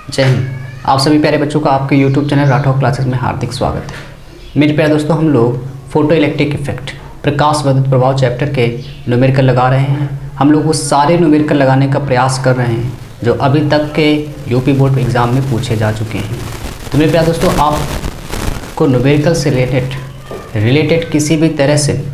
जय हिंद। आप सभी प्यारे बच्चों का आपके YouTube चैनल राठौर क्लासेस में हार्दिक स्वागत है। मेरे प्यारे दोस्तों, हम लोग फोटो इलेक्ट्रिक इफेक्ट प्रकाश विद्युत प्रभाव चैप्टर के न्यूमेरिकल लगा रहे हैं। हम लोग वो सारे न्यूमेरिकल लगाने का प्रयास कर रहे हैं जो अभी तक के यूपी बोर्ड एग्ज़ाम में पूछे जा चुके हैं। तो मेरे प्यारे दोस्तों, आपको न्यूमेरिकल से रिलेटेड किसी भी तरह से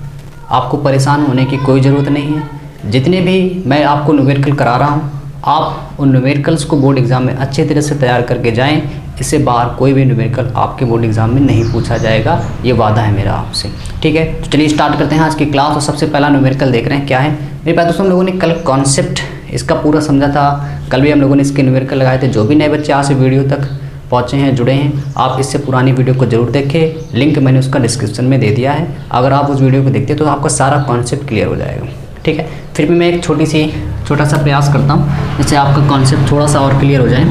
आपको परेशान होने की कोई ज़रूरत नहीं है। जितने भी मैं आपको न्यूमेरिकल करा रहा हूँ, आप उन न्यूमेरिकल्स को बोर्ड एग्ज़ाम में अच्छे तरह से तैयार करके जाएं। इससे बाहर कोई भी न्यूमेरिकल आपके बोर्ड एग्ज़ाम में नहीं पूछा जाएगा, ये वादा है मेरा आपसे। ठीक है, तो चलिए स्टार्ट करते हैं आज की क्लास। और सबसे पहला न्यूमेरिकल देख रहे हैं क्या है। मेरे पास दोस्तों, हम लोगों ने कल कॉन्सेप्ट इसका पूरा समझा था। कल भी हम लोगों ने इसके न्यूमेरिकल लगाए थे। जो भी नए बच्चे आज से वीडियो तक पहुँचे हैं, जुड़े हैं, आप इससे पुरानी वीडियो को जरूर देखें। लिंक मैंने उसका डिस्क्रिप्शन में दे दिया है। अगर आप उस वीडियो को देखते हैं तो आपका सारा कॉन्सेप्ट क्लियर हो जाएगा। ठीक है, फिर भी मैं एक छोटा सा प्रयास करता हूँ जिससे आपका कॉन्सेप्ट थोड़ा सा और क्लियर हो जाए।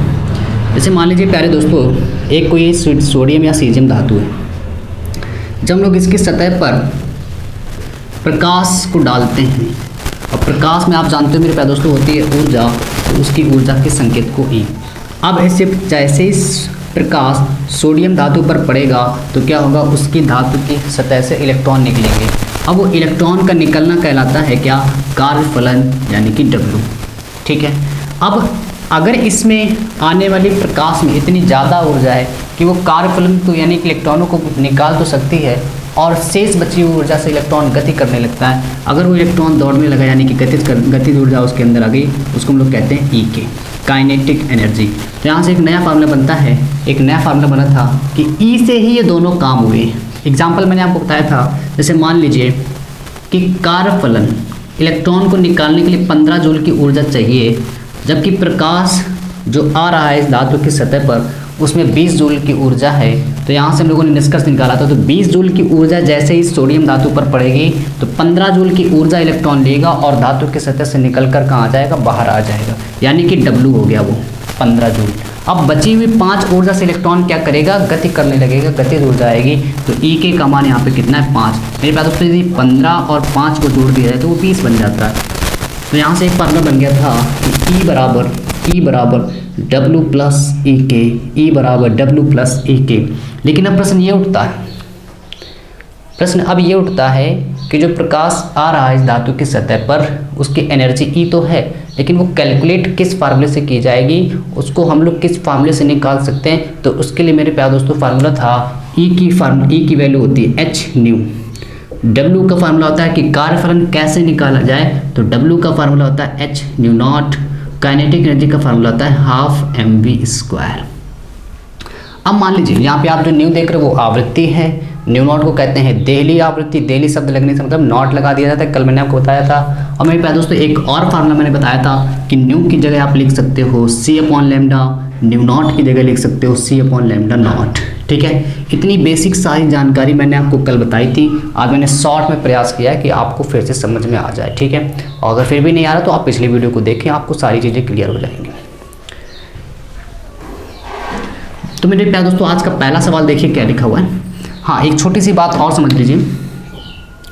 जैसे मान लीजिए प्यारे दोस्तों, एक कोई सोडियम या सीजियम धातु है। जब हम लोग इसकी सतह पर प्रकाश को डालते हैं, और प्रकाश में आप जानते हो मेरे प्यारे दोस्तों होती है ऊर्जा, तो उसकी ऊर्जा के संकेत को ई। अब ऐसे जैसे ही प्रकाश सोडियम धातु पर पड़ेगा तो क्या होगा, उसकी धातु की सतह से इलेक्ट्रॉन निकलेंगे। अब वो इलेक्ट्रॉन का निकलना कहलाता है क्या, कार्यफलन, यानी कि W। ठीक है, अब अगर इसमें आने वाली प्रकाश में इतनी ज़्यादा ऊर्जा है कि वो कार्यफलन तो यानी कि इलेक्ट्रॉनों को निकाल तो सकती है, और शेष बची हुई ऊर्जा से इलेक्ट्रॉन गति करने लगता है। अगर वो इलेक्ट्रॉन दौड़ने लगा यानी कि गतिज ऊर्जा उसके अंदर आ गई, उसको हम लोग कहते हैं ई के, काइनेटिक एनर्जी। तो यहाँ से एक नया फार्मूला बनता है। एक नया फार्मूला बना था कि ई से ही ये दोनों काम हुए। एग्जाम्पल मैंने आपको बताया था, जैसे मान लीजिए कि कार्यफलन, इलेक्ट्रॉन को निकालने के लिए 15 जूल की ऊर्जा चाहिए, जबकि प्रकाश जो आ रहा है इस धातु की सतह पर उसमें 20 जूल की ऊर्जा है। तो यहाँ से हम लोगों ने निष्कर्ष निकाला था, तो 20 जूल की ऊर्जा जैसे ही सोडियम धातु पर पड़ेगी तो 15 जूल की ऊर्जा इलेक्ट्रॉन लेगा और धातु की सतह से निकल कर कहाँ आ जाएगा, बाहर आ जाएगा, यानी कि W हो गया वो 15 जूल। अब बची हुई 5 ऊर्जा से इलेक्ट्रॉन क्या करेगा, गति करने लगेगा, गतिज ऊर्जा आएगी। तो ई के का मान यहाँ पे कितना है, 5। मेरे पास उससे यदि 15 और 5 को जोड़ दिया जाए तो वो 20 बन जाता है। तो यहाँ से एक फार्मूला बन गया था कि ई बराबर W प्लस ई के, ई बराबर W प्लस ई के। लेकिन अब प्रश्न ये उठता है कि जो प्रकाश आ रहा है इस धातु की सतह पर, उसकी एनर्जी ई तो है, लेकिन वो कैलकुलेट किस फार्मूले से की जाएगी, उसको हम लोग किस फार्मूले से निकाल सकते हैं। तो उसके लिए मेरे प्यारे दोस्तों फार्मूला था ई की वैल्यू होती है एच न्यू। W का फार्मूला होता है कि कार्यफलन कैसे निकाला जाए, तो W का फार्मूला होता है H new not. Kinetic energy का फार्मूला होता है ½ mv²। अब मान लीजिए यहाँ पे आप जो न्यू देख रहे हो वो आवृत्ति है। न्यू नॉट को कहते हैं देहली आवृत्ति। देहली शब्द लगने से मतलब नॉट लगा दिया जाता है, कल मैंने आपको बताया था। और मेरे प्यारे दोस्तों एक और फार्मूला मैंने बताया था कि न्यू की जगह आप लिख सकते हो C/λ, न्यू नॉट की जगह लिख सकते हो C/λ0। ठीक है, इतनी बेसिक सारी जानकारी मैंने आपको कल बताई थी। आज मैंने शॉर्ट में प्रयास किया है कि आपको फिर से समझ में आ जाए। ठीक है, और अगर फिर भी नहीं आ रहा तो आप पिछली वीडियो को देखें, आपको सारी चीज़ें क्लियर हो जाएंगी। तो मेरे प्यारे दोस्तों आज का पहला सवाल देखिए क्या लिखा हुआ है। हाँ, एक छोटी सी बात और समझ लीजिए,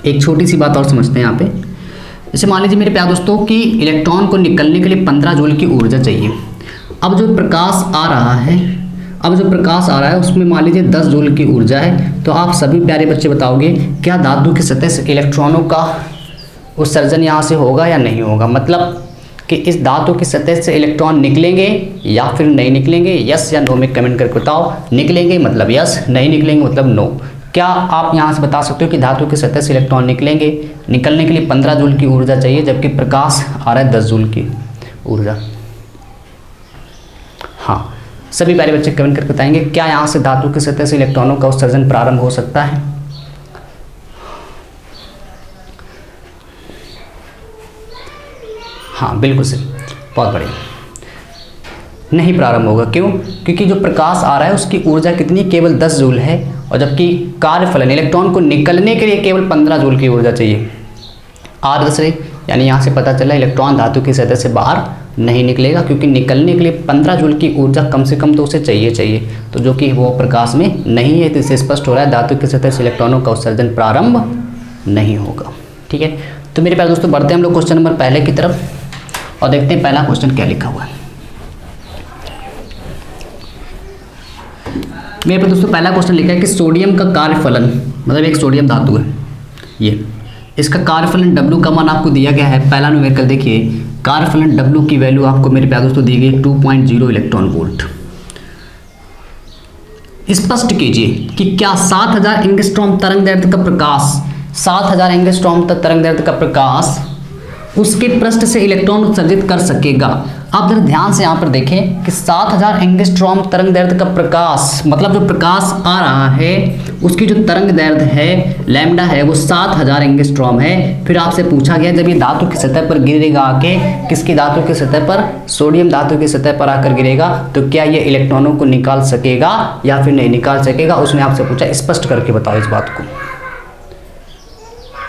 एक छोटी सी बात और समझते हैं यहाँ पे। जैसे मान लीजिए मेरे प्यारे दोस्तों कि इलेक्ट्रॉन को निकलने के लिए 15 जूल की ऊर्जा चाहिए। अब जो प्रकाश आ रहा है उसमें मान लीजिए 10 जूल की ऊर्जा है। तो आप सभी प्यारे बच्चे बताओगे क्या धातु की सतह से इलेक्ट्रॉनों का उत्सर्जन यहाँ से होगा या नहीं होगा, मतलब कि इस धातु की सतह से इलेक्ट्रॉन निकलेंगे या फिर नहीं निकलेंगे। यस या नो में कमेंट करके बताओ। निकलेंगे मतलब यस, नहीं निकलेंगे मतलब नो। क्या आप यहाँ से बता सकते हो कि धातु की सतह से इलेक्ट्रॉन निकलेंगे? निकलने के लिए 15 जूल की ऊर्जा चाहिए, जबकि प्रकाश आ रहा है 10 जूल की ऊर्जा। हाँ, सभी प्यारे बच्चे कमेंट करके बताएंगे क्या यहाँ से धातु की सतह से इलेक्ट्रॉनों का उत्सर्जन प्रारंभ हो सकता है? हाँ बिल्कुल सही, बहुत बढ़िया। नहीं प्रारंभ होगा, क्यों? क्योंकि जो प्रकाश आ रहा है उसकी ऊर्जा कितनी, केवल 10 जूल है, और जबकि कार्यफलन इलेक्ट्रॉन को निकलने के लिए केवल 15 जूल की ऊर्जा चाहिए। R यानी यहाँ से पता चला इलेक्ट्रॉन धातु की सतह से बाहर नहीं निकलेगा, क्योंकि निकलने के लिए 15 जूल की ऊर्जा कम से कम तो उसे चाहिए, तो जो कि वो प्रकाश में नहीं है। तो इससे स्पष्ट हो रहा है धातु की सतह से इलेक्ट्रॉनों का उत्सर्जन प्रारंभ नहीं होगा। ठीक है, तो मेरे प्यारे दोस्तों बढ़ते हैं हम लोग क्वेश्चन नंबर पहले की तरफ और देखते हैं पहला क्वेश्चन क्या लिखा हुआ है। मेरे पे दोस्तों पहला क्वेश्चन लिखा है कि सोडियम का कार्यफलन, मतलब एक सोडियम धातु है ये, इसका कार्यफलन W का मान आपको दिया गया है। पहला न्यूमेरिकल देखिए, कार्यफलन W की वैल्यू आपको मेरे प्यारे दोस्तों दी गई 2.0 इलेक्ट्रॉन वोल्ट। स्पष्ट कीजिए कि क्या 7000 एंगस्ट्रॉम तरंग दैर्ध्य का प्रकाश, 7000 एंगस्ट्रॉम तरंग दैर्ध्य का प्रकाश उसके पृष्ठ से इलेक्ट्रॉन उत्सर्जित कर सकेगा। आप जरा ध्यान से यहाँ पर देखें कि 7000 एंगस्ट्रॉम तरंग दैर्ध्य का प्रकाश, मतलब जो प्रकाश आ रहा है उसकी जो तरंग दैर्ध्य है लैम्डा है वो 7000 एंगस्ट्रॉम है। फिर आपसे पूछा गया जब ये धातु की सतह पर गिरेगा आके, किसकी धातु की सतह पर, सोडियम धातु की सतह पर आकर गिरेगा, तो क्या ये इलेक्ट्रॉनों को निकाल सकेगा या फिर नहीं निकाल सकेगा। उसने आपसे पूछा स्पष्ट करके बताओ इस बात को।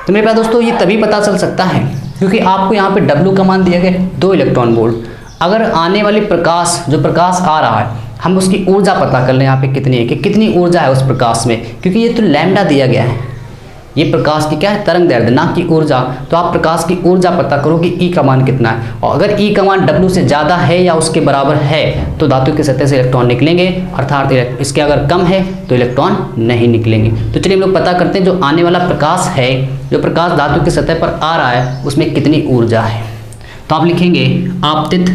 तो मेरे प्यारे दोस्तों ये तभी पता चल सकता है क्योंकि आपको यहाँ पे W का मान दिया गया 2 इलेक्ट्रॉन वोल्ट। अगर आने वाली प्रकाश, जो प्रकाश आ रहा है, हम उसकी ऊर्जा पता कर लें यहाँ पे कितनी है, कि कितनी ऊर्जा है उस प्रकाश में, क्योंकि ये तो लैम्डा दिया गया है, ये प्रकाश की क्या है, तरंग दैर्ध्य, ना कि ऊर्जा। तो आप प्रकाश की ऊर्जा पता करो कि E का मान कितना है, और अगर E का मान W से ज़्यादा है या उसके बराबर है तो धातु की सतह से इलेक्ट्रॉन निकलेंगे, अर्थात इसके अगर कम है तो इलेक्ट्रॉन नहीं निकलेंगे। तो चलिए हम लोग पता करते हैं जो आने वाला प्रकाश है, जो प्रकाश धातु की सतह पर आ रहा है उसमें कितनी ऊर्जा है। तो आप लिखेंगे आपतित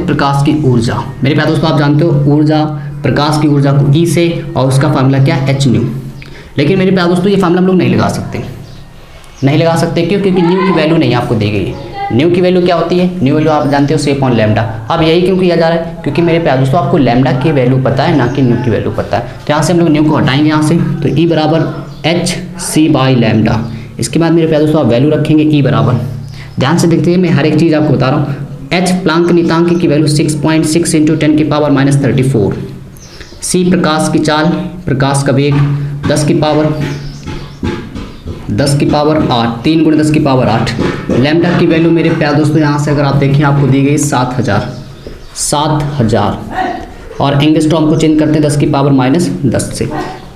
प्रकाश की ऊर्जा। मेरे प्यारे दोस्तों आप जानते हो ऊर्जा, प्रकाश की ऊर्जा को E से, और उसका फार्मूला क्या है, h न्यू। लेकिन मेरे प्यारे दोस्तों ये फार्मूला हम लोग नहीं लगा सकते, क्यों, क्योंकि न्यू की वैल्यू नहीं आपको दी गई है। न्यू की वैल्यू क्या होती है, न्यू वैल्यू आप जानते हो c/λ। अब यही क्यों किया जा रहा है, क्योंकि मेरे प्यारे दोस्तों आपको लैम्डा की वैल्यू पता है, ना कि न्यू की वैल्यू पता है। तो यहाँ से हम लोग न्यू को हटाएंगे यहाँ से, तो E बराबर hc/λ। इसके बाद मेरे प्यारे दोस्तों आप वैल्यू रखेंगे E बराबर, ध्यान से देखते हैं, मैं हर एक चीज़ आपको बता रहा हूँ। H प्लांक नियतांक की वैल्यू 6.6 × 10⁻⁻34। C प्रकाश की चाल, प्रकाश का वेग 10 की पावर 8, 3 × 10⁸। लैम्डा की वैल्यू मेरे प्यारे दोस्तों यहाँ से अगर आप देखें आपको दी गई 7000, और एंगस्ट्रॉम को चेंज करते हैं 10⁻−10 से।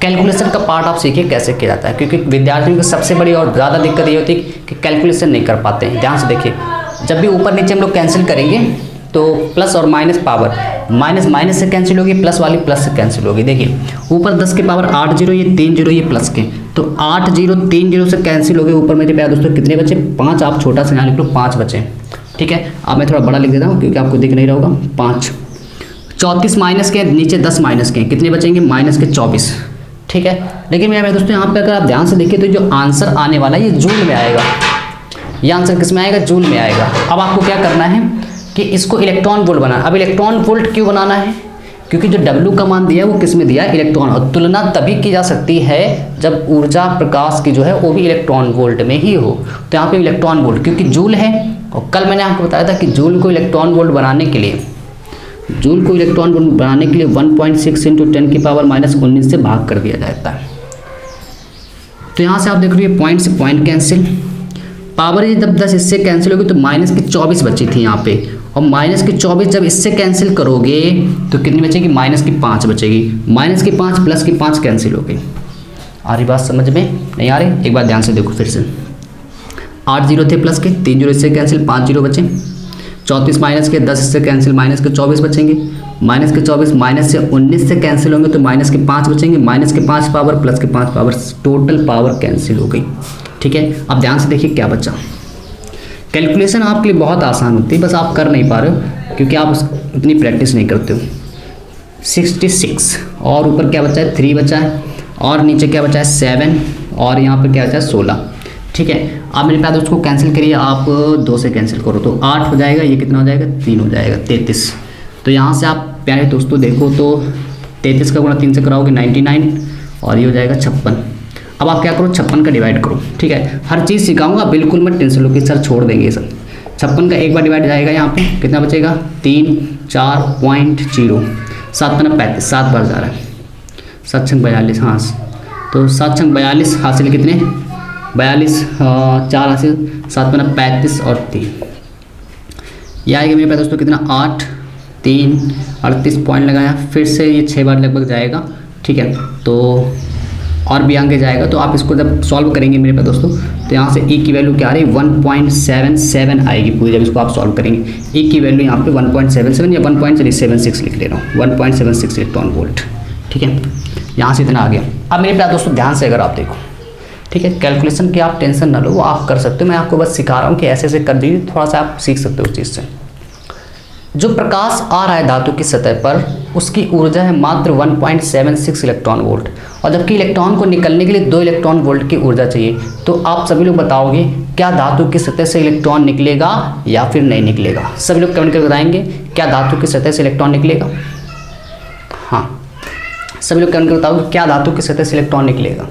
कैलकुलेशन का पार्ट आप सीखिए कैसे किया जाता है, क्योंकि विद्यार्थियों की सबसे बड़ी और ज़्यादा दिक्कत ये होती है कि कैलकुलेशन नहीं कर पाते हैं। ध्यान से देखिए, जब भी ऊपर नीचे हम लोग कैंसिल करेंगे तो प्लस और माइनस पावर, माइनस से कैंसिल होगी, प्लस वाली प्लस से कैंसिल होगी। देखिए ऊपर 10⁸ 0, ये 3 0 ये प्लस के, तो 8 0 3 0 से कैंसिल हो गए। ऊपर मेरे प्यारे दोस्तों कितने बचे, 5। आप छोटा सा यहाँ लिख लो, 5 बचे। ठीक है, अब मैं थोड़ा बड़ा लिख देता हूँ क्योंकि आपको दिख नहीं रहा होगा। 5, 34 माइनस के, नीचे 10 माइनस के, कितने बचेंगे, -24। ठीक है, लेकिन मेरे दोस्तों यहाँ पे अगर आप ध्यान से देखिए तो जो आंसर आने वाला है ये जूल में आएगा। ये आंसर किस में आएगा, जूल में आएगा। अब आपको क्या करना है कि इसको इलेक्ट्रॉन वोल्ट बनाना। अब इलेक्ट्रॉन वोल्ट क्यों बनाना है, क्योंकि जो W का मान दिया है वो किस में दिया है, इलेक्ट्रॉन। और तुलना तभी की जा सकती है जब ऊर्जा प्रकाश की जो है वो भी इलेक्ट्रॉन वोल्ट में ही हो। तो यहाँ पे इलेक्ट्रॉन वोल्ट, क्योंकि जूल है, और कल मैंने आपको बताया था कि जूल को इलेक्ट्रॉन वोल्ट बनाने के लिए 1.6 × 10⁻⁻19 से भाग कर दिया जाता है। तो यहाँ से आप देख रहे हो पॉइंट से पॉइंट कैंसिल, पावर ये जब 10 इससे कैंसिल होगी तो -24 बची थी यहाँ पे, और -24 जब इससे कैंसिल करोगे तो कितनी बचेगी, -5 बचेगी। -5 प्लस की 5 कैंसिल हो गई। आ रही बात समझ में, नहीं आ रही, एक बार ध्यान से देखो फिर से। 8 0 थे प्लस के, 3 0 इससे कैंसिल, 5 0 बचे। 34 माइनस के, 10 से कैंसिल, -24 बचेंगे। -24 माइनस से 19 से कैंसिल होंगे तो -5 बचेंगे। -5 पावर प्लस के 5 पावर, टोटल पावर कैंसिल हो गई। ठीक है, अब ध्यान से देखिए क्या बचा। कैलकुलेशन आपके लिए बहुत आसान होती है, बस आप कर नहीं पा रहे हो क्योंकि आप इतनी प्रैक्टिस नहीं करते हो। 66 और ऊपर क्या बचा है, 3 बचा है, और नीचे क्या बचा है, 7, और यहाँ पर क्या बचा है, 16। ठीक है, आप मेरे प्यारे दोस्तों को कैंसिल करिए, आप 2 से कैंसिल करो तो 8 हो जाएगा, ये कितना हो जाएगा, 3 हो जाएगा, 33। तो यहाँ से आप प्यारे दोस्तों देखो तो 33 का गुणा 3 से कराओगे 99, और ये हो जाएगा 56। अब आप क्या करो, 56 का डिवाइड करो। ठीक है, हर चीज़ सिखाऊंगा, बिल्कुल मत टेंशन लो कि सर छोड़ देंगे सब। 56 का एक बार डिवाइड जाएगा, यहाँ पे कितना बचेगा, 3 4.0, 7 × 35, 7 बार जा रहा है, 7 × 42, हाँ तो 7 × 42 हासिल कितने, 42, 4 हासिल, 7 × 35 और 3, ये आएगा मेरे पास दोस्तों कितना, 8 3 38 पॉइंट लगाया, फिर से ये 6 बार लगभग जाएगा। ठीक है, तो और भी आगे जाएगा। तो आप इसको जब सॉल्व करेंगे मेरे पास दोस्तों, तो यहाँ से ई की वैल्यू क्या आ रही है 1.77 आएगी पूरी, जब इसको आप सॉल्व करेंगे। ई की वैल्यू यहाँ पे 1.77 या 1.76 लिख ले रहा हूँ, 1.76 इलेक्ट्रॉन वोल्ट। ठीक है, यहाँ से इतना आ गया। अब मेरे प्यारे दोस्तों ध्यान से अगर आप देखो, ठीक है, कैलकुलेशन की आप टेंशन ना लो, वो आप कर सकते हो, मैं आपको बस सिखा रहा हूँ कि ऐसे ऐसे कर दीजिए, थोड़ा सा आप सीख सकते हो उस चीज़ से। जो प्रकाश आ रहा है धातु की सतह पर, उसकी ऊर्जा है मात्र 1.76 इलेक्ट्रॉन वोल्ट, और जबकि इलेक्ट्रॉन को निकलने के लिए 2 इलेक्ट्रॉन वोल्ट की ऊर्जा चाहिए। तो आप सभी लोग बताओगे क्या धातु की सतह से इलेक्ट्रॉन निकलेगा या फिर नहीं निकलेगा? सभी लोग कमेंट करके बताएंगे क्या धातु की सतह से इलेक्ट्रॉन निकलेगा? हाँ, सभी लोग कमेंट करके बताओगे क्या धातु की सतह से इलेक्ट्रॉन निकलेगा?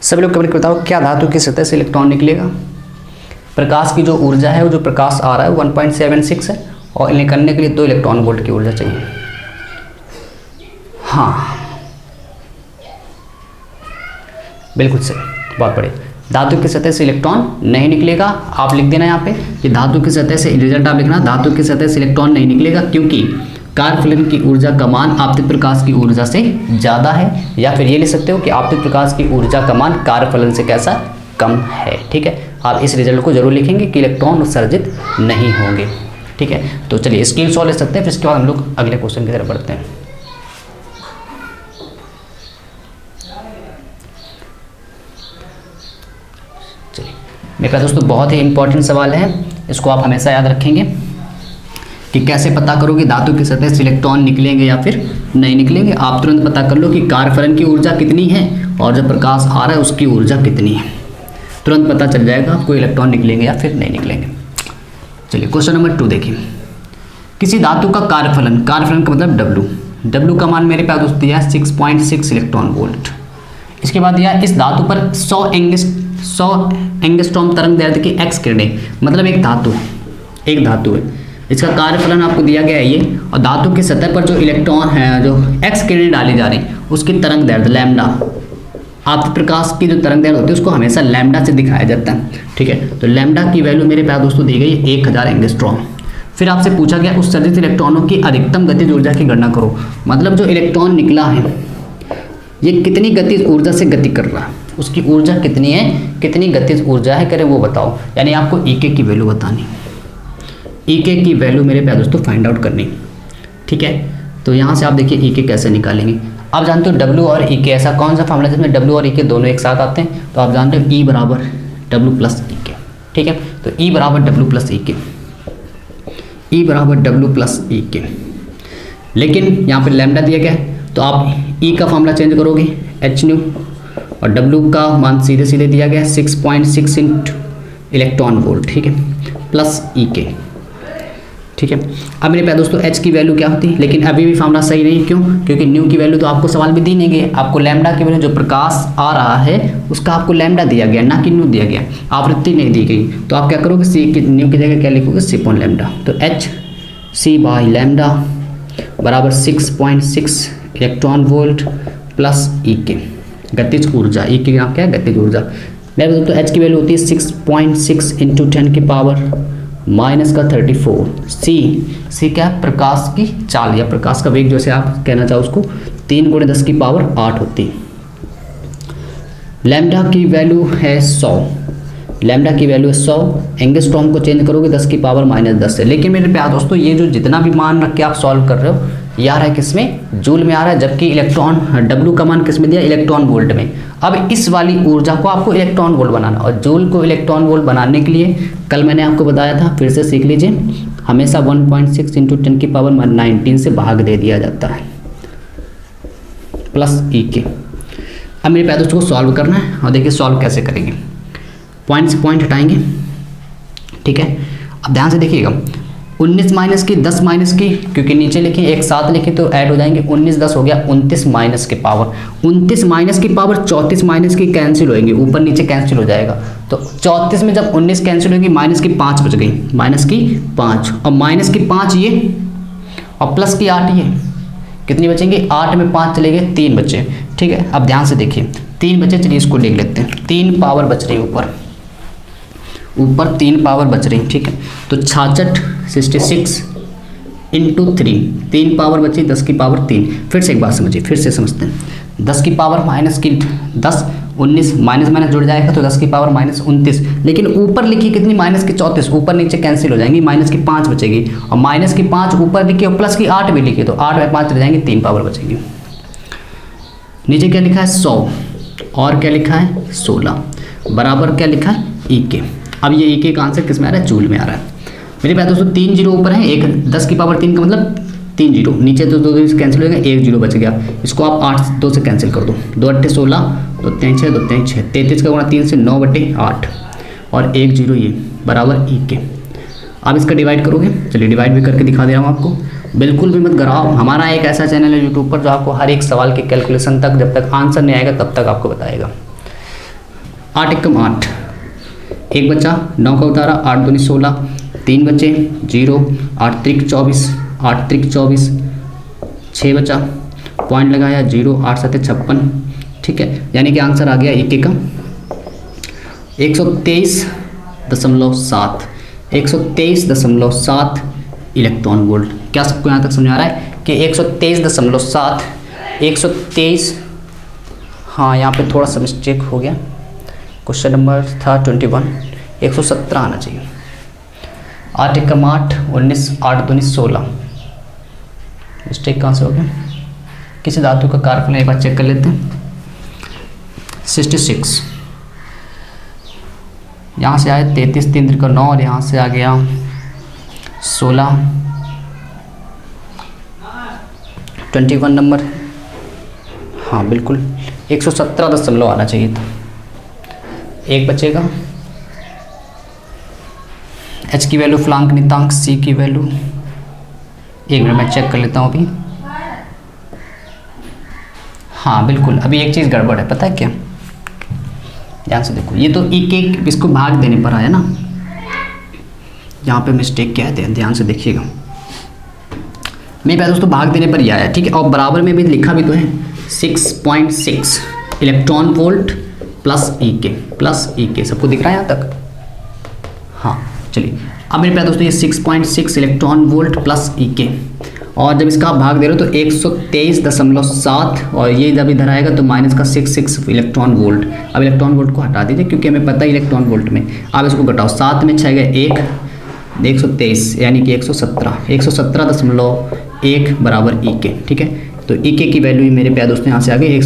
सभी लोग कमेंट करके बताओ क्या धातु की सतह से इलेक्ट्रॉन निकलेगा? प्रकाश की जो ऊर्जा है, वो जो प्रकाश आ रहा है 1.76 है, और निकलने के लिए 2 इलेक्ट्रॉन वोल्ट की ऊर्जा चाहिए। हाँ, बिल्कुल सही, बहुत बढ़िया। धातु की सतह से इलेक्ट्रॉन नहीं निकलेगा। आप लिख देना यहाँ पे कि धातु की सतह से, रिजल्ट आप लिखना, धातु की सतह से इलेक्ट्रॉन नहीं निकलेगा क्योंकि कार्यफलन की ऊर्जा का मान आपतित प्रकाश की ऊर्जा से ज़्यादा है, या फिर ये लिख सकते हो कि आपतित प्रकाश की ऊर्जा का मान कार्यफलन से कैसा कम है। ठीक है, आप इस रिजल्ट को जरूर लिखेंगे कि इलेक्ट्रॉन उत्सर्जित नहीं होंगे। ठीक है, तो चलिए स्क्रीन शॉट ले सकते हैं, फिर इसके बाद हम लोग अगले क्वेश्चन की तरफ बढ़ते हैं। चलिए मेरे पास दोस्तों बहुत ही इंपॉर्टेंट सवाल है, इसको आप हमेशा याद रखेंगे कि कैसे पता करोगे धातु की सतह से इलेक्ट्रॉन निकलेंगे या फिर नहीं निकलेंगे। आप तुरंत पता कर लो कि कार्यफलन की ऊर्जा कितनी है और जब प्रकाश आ रहा है उसकी ऊर्जा कितनी है, तुरंत पता चल जाएगा आपको इलेक्ट्रॉन निकलेंगे या फिर नहीं निकलेंगे। चलिए क्वेश्चन नंबर 2 देखिए। किसी धातु का कार्यफलन, कार्यफलन का मतलब W का मान मेरे पास दोस्तों दिया है 6.6 इलेक्ट्रॉन वोल्ट। इसके बाद दिया इस धातु पर 100 एंगस्ट्रॉम तरंग दैर्ध्य की एक्स किरणें, मतलब एक धातु है, इसका कार्यफलन आपको दिया गया है ये, और धातु की सतह पर जो इलेक्ट्रॉन है, जो एक्स किरणें डाली जा रही हैं, उसकी तरंग दैर्ध्य लैम्डा, आपतित प्रकाश की जो तरंग दैर्ध्य होती है उसको हमेशा लैम्डा से दिखाया जाता है। ठीक है, तो लैम्डा की वैल्यू मेरे पास दोस्तों दी गई 1000 एंगस्ट्रॉम। फिर आपसे पूछा गया उत्सर्जित इलेक्ट्रॉनों की अधिकतम गतिज ऊर्जा की गणना करो, मतलब जो इलेक्ट्रॉन निकला है ये कितनी गतिज ऊर्जा से गति कर रहा है, उसकी ऊर्जा कितनी है, कितनी गतिज ऊर्जा है करें वो बताओ। यानी आपको ईके की वैल्यू बतानी, ईके की वैल्यू मेरे प्यारे दोस्तों फाइंड आउट करनी। ठीक है, तो यहाँ से आप देखिए ईके कैसे निकालेंगे। आप जानते हो W और ईके ऐसा कौन सा फॉर्मूला जिसमें W और ईके दोनों एक साथ आते हैं, तो आप जानते हो E बराबर W प्लस ईके। ठीक है, तो E बराबर W प्लस ईके, E बराबर W प्लस ईके। लेकिन यहाँ पर लैम्डा दिया गया है तो आप E का फॉर्मूला चेंज करोगे h न्यू, और W का मान सीधे सीधे दिया गया 6.6 इलेक्ट्रॉन वोल्ट। ठीक है, प्लस ईके। ठीक है, अब मेरे प्यारे दोस्तों h की वैल्यू क्या होती है, लेकिन अभी भी फॉर्मूला सही नहीं, क्यों? क्योंकि न्यू की वैल्यू तो आपको सवाल में दी नहीं गई, आपको लैम्डा की वैल्यू जो प्रकाश आ रहा है उसका आपको लैम्डा दिया गया, ना कि न्यू दिया गया, आवृत्ति नहीं दी गई। तो आप क्या करोगे, सी की न्यू की जगह क्या लिखोगे, C लैम्डा। तो h C बाई लैम्डा बराबर 6.6 इलेक्ट्रॉन वोल्ट प्लस ईके, गतिज ऊर्जा। ईके का क्या है, गतिज ऊर्जा। मेरे दोस्तों h की वैल्यू होती है 6.6 × 10 की पावर -34। सी क्या, प्रकाश की चाल या प्रकाश का वेग, जैसे आप कहना चाहो उसको, 3 × 10 की पावर 8 होती है। लैम्डा की वैल्यू है 100, लैम्डा की वैल्यू है 100, एंगस्ट्रॉम को चेंज करोगे 10 की पावर -10 से। लेकिन मेरे प्यारे दोस्तों ये जो जितना भी मान रख के आप सॉल्व कर रहे हो ये आ रहा है किसमें, जूल में आ रहा है, जबकि इलेक्ट्रॉन W का मान किसमें दिया, इलेक्ट्रॉन वोल्ट में। अब इस वाली ऊर्जा को आपको इलेक्ट्रॉन वोल्ट बनाना, और जूल को इलेक्ट्रॉन वोल्ट बनाने के लिए कल मैंने आपको बताया था, फिर से सीख लीजिए, हमेशा 1.6 × 10 की पावर 19 से भाग दे दिया जाता है, प्लस ईके। अब मेरे प्यारे दोस्तों को सॉल्व करना है, और देखिए सॉल्व कैसे करेंगे। पॉइंट से पॉइंट हटाएंगे। ठीक है, अब ध्यान से देखिएगा, 19 माइनस की 10 माइनस की, क्योंकि नीचे लिखे एक साथ लिखे तो ऐड हो जाएंगे, 19 10 हो गया 29 माइनस की पावर, 29 माइनस की पावर 34 माइनस की कैंसिल होएंगे, ऊपर नीचे कैंसिल हो जाएगा। तो 34 में जब 19 कैंसिल होगी माइनस की 5 बच गई, माइनस की 5, और माइनस की 5 ये, और प्लस की 8 ये, कितनी बचेंगी, 8 में 5 चले गए, 3 बचे। ठीक है, अब ध्यान से देखिए 3 बचे, चलिए इसको लिख लेते हैं, 3 पावर बच रही ऊपर 3 पावर बच रही। ठीक है, तो 66 इंटू 3, 3 पावर बची 10 की पावर 3। फिर से एक बात समझिए, फिर से समझते हैं। 10 की पावर माइनस की 10, 19 माइनस माइनस जुड़ जाएगा तो 10 की पावर माइनस 29। लेकिन ऊपर लिखी कितनी, माइनस की 34, ऊपर नीचे कैंसिल हो जाएंगी, माइनस की 5 बचेगी। और माइनस की 5 ऊपर लिखी और प्लस की 8 भी लिखी तो 8 में 5 रह जाएंगे, 3 पावर बचेगी। नीचे क्या लिखा है 100 और क्या लिखा है 16 बराबर क्या लिखा है ई के। अब ये ई के का आंसर किस में आ रहा है, जूल में आ रहा है। मेरे पास दोस्तों 3 जीरो ऊपर है, एक 10 की पावर 3 का मतलब 3 जीरो, नीचे तो 2 कैंसिल हो जाएगा, 1 जीरो बच गया। इसको आप 8 2 से कैंसिल कर दो, 2 8 16, 2 3 6, 2 3 6, 33 का गुणा 3 से 9/8 और 1 जीरो ये बराबर ई के। आप इसका डिवाइड करोगे, चलिए डिवाइड भी करके दिखा दे रहा हूँ आपको। बिल्कुल भी मत घबराओ, हमारा एक ऐसा चैनल है यूट्यूब पर जो आपको हर एक सवाल के कैलकुलेशन तक, जब तक आंसर नहीं आएगा तब तक आपको बताएगा। 8 एकम 8, एक बचा 9 का उतारा, 8 दूनी 16, 3 बचे 0, 8 त्रिक 24, 8 त्रिक 24, 6 बचा, पॉइंट लगाया 0, 8 7 56, ठीक है। यानी कि आंसर आ गया एक का 123.7, 123.7 इलेक्ट्रॉन वोल्ट। क्या सबको यहाँ तक समझ आ रहा है कि 123.7, 123, हाँ यहाँ पे थोड़ा सा मिस्टेक हो गया, क्वेश्चन नंबर था 21, 117 आना चाहिए। 8 एकम 8, 19, 8 दूनी 16, मिस्टेक कहाँ से हो गया। किसी धातु का कारफल एक बार चेक कर लेते हैं। 66, यहाँ से आए 33, 3 त्रिक 9 और यहाँ से आ गया 16, 21 नंबर, हाँ बिल्कुल 117 आना चाहिए था। एक बचेगा, एच की वैल्यू फ्लांक नितांक, सी की वैल्यू, एक मिनट मैं चेक कर लेता हूँ अभी। हाँ बिल्कुल, अभी एक चीज़ गड़बड़ है, पता है क्या, ध्यान से देखो। ये तो एक एक इसको भाग देने पर आया ना, यहाँ पे मिस्टेक क्या है, ध्यान से देखिएगा। मेरे पास दोस्तों भाग देने पर ही आया, ठीक है। और बराबर में भी लिखा भी तो है 6.6 इलेक्ट्रॉन वोल्ट प्लस ई के, सबको दिख रहा है यहाँ तक। हाँ चलिए, अब मेरे पास दोस्तों ये 6.6 इलेक्ट्रॉन वोल्ट प्लस ई के, और जब इसका आप भाग दे रहे हो तो 123.7 और ये जब इधर आएगा तो माइनस का 66 इलेक्ट्रॉन वोल्ट। अब इलेक्ट्रॉन वोल्ट को हटा दीजिए क्योंकि हमें पता है इलेक्ट्रॉन वोल्ट में। आप इसको घटाओ, 7 में 6 गए 1, 123 यानी कि 117.1 बराबर ई के, ठीक है। तो ई के की वैल्यू मेरे प्यारे दोस्तों यहाँ से आ गई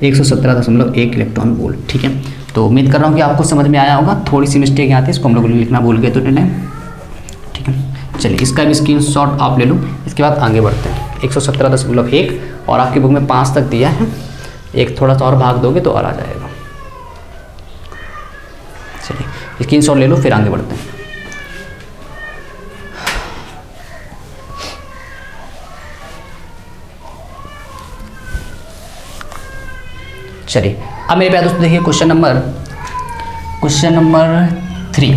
117.1 इलेक्ट्रॉन वोल्ट, ठीक है। तो उम्मीद कर रहा हूँ कि आपको समझ में आया होगा। थोड़ी सी मिस्टेक यहाँ थी, इसको हम लोग लिखना भूल गए तो नहीं, ठीक है। चलिए इसका भी स्क्रीनशॉट आप ले लो, इसके बाद आगे बढ़ते हैं। 117.1 और आपकी बुक में 5 तक दिया है, एक थोड़ा सा और भाग दोगे तो और आ जाएगा। चलिए स्क्रीनशॉट ले लो, फिर आगे बढ़ते हैं। चलिए अब मेरे प्यारे दोस्तों देखिए क्वेश्चन नंबर 3।